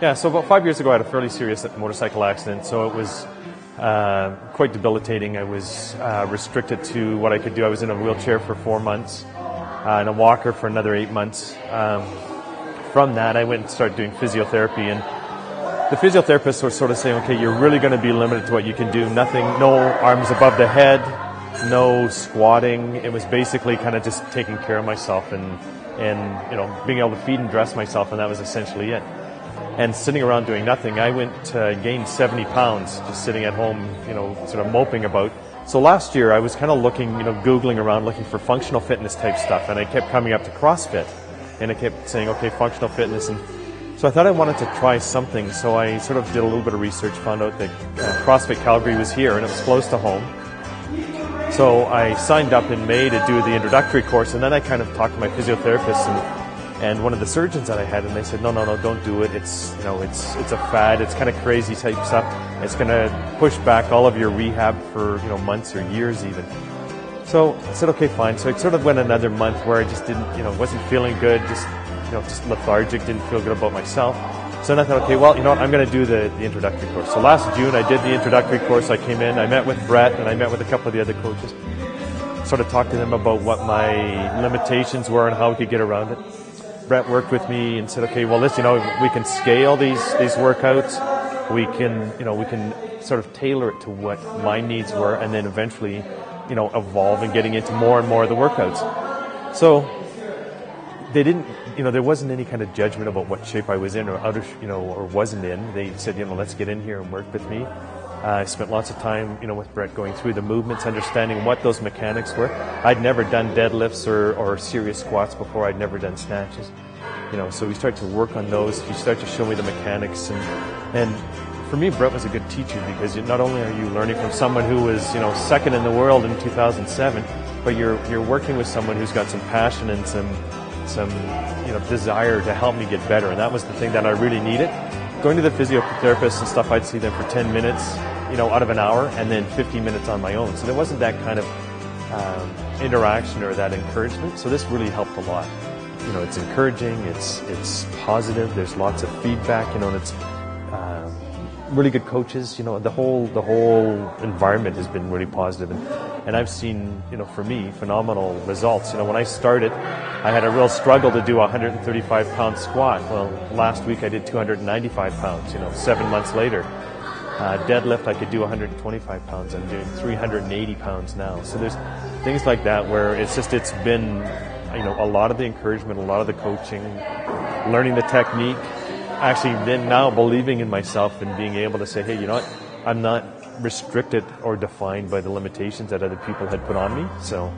Yeah, so about 5 years ago I had a fairly serious motorcycle accident, so it was quite debilitating. I was restricted to what I could do. I was in a wheelchair for 4 months and a walker for another 8 months. From that I went and started doing physiotherapy, and the physiotherapists were sort of saying, okay, you're really going to be limited to what you can do. Nothing, no arms above the head, no squatting. It was basically kind of just taking care of myself and being able to feed and dress myself, and that was essentially it. And sitting around doing nothing, I gained 70 pounds just sitting at home, sort of moping about. So last year I was kind of looking, Googling around looking for functional fitness type stuff, and I kept coming up to CrossFit, and I kept saying, okay, functional fitness. And so I thought I wanted to try something, so I sort of did a little bit of research, found out that CrossFit Calgary was here and it was close to home. So I signed up in May to do the introductory course, and then I kind of talked to my physiotherapist and one of the surgeons that I had, and they said, no, don't do it. It's a fad. It's kind of crazy type stuff. It's going to push back all of your rehab for months or years even. So I said, okay, fine. So it sort of went another month where I just didn't, wasn't feeling good, just lethargic, didn't feel good about myself. So then I thought, okay, well, I'm going to do the introductory course. So last June I did the introductory course. I came in, I met with Brett, and I met with a couple of the other coaches. Sort of talked to them about what my limitations were and how we could get around it. Brett worked with me and said, okay, well, listen, we can scale these workouts. We can sort of tailor it to what my needs were, and then eventually, evolve and getting into more and more of the workouts. So they didn't, there wasn't any kind of judgment about what shape I was in or out of, or wasn't in. They said, let's get in here and work with me. I spent lots of time, with Brett going through the movements, understanding what those mechanics were. I'd never done deadlifts or serious squats before. I'd never done snatches. So we started to work on those. He started to show me the mechanics. And for me, Brett was a good teacher, because not only are you learning from someone who was, second in the world in 2007, but you're working with someone who's got some passion and some desire to help me get better. And that was the thing that I really needed. Going to the physiotherapist and stuff, I'd see them for 10 minutes, out of an hour, and then 15 minutes on my own. So there wasn't that kind of interaction or that encouragement. So this really helped a lot. It's encouraging, it's positive, there's lots of feedback, and it's really good coaches. The whole environment has been really positive, and I've seen, for me, phenomenal results. When I started, I had a real struggle to do a 135-pound squat. Well, last week I did 295 pounds, 7 months later. Deadlift, I could do 125 pounds. I'm doing 380 pounds now. So there's things like that where it's been, a lot of the encouragement, a lot of the coaching, learning the technique, actually then now believing in myself and being able to say, hey, I'm not restricted or defined by the limitations that other people had put on me. So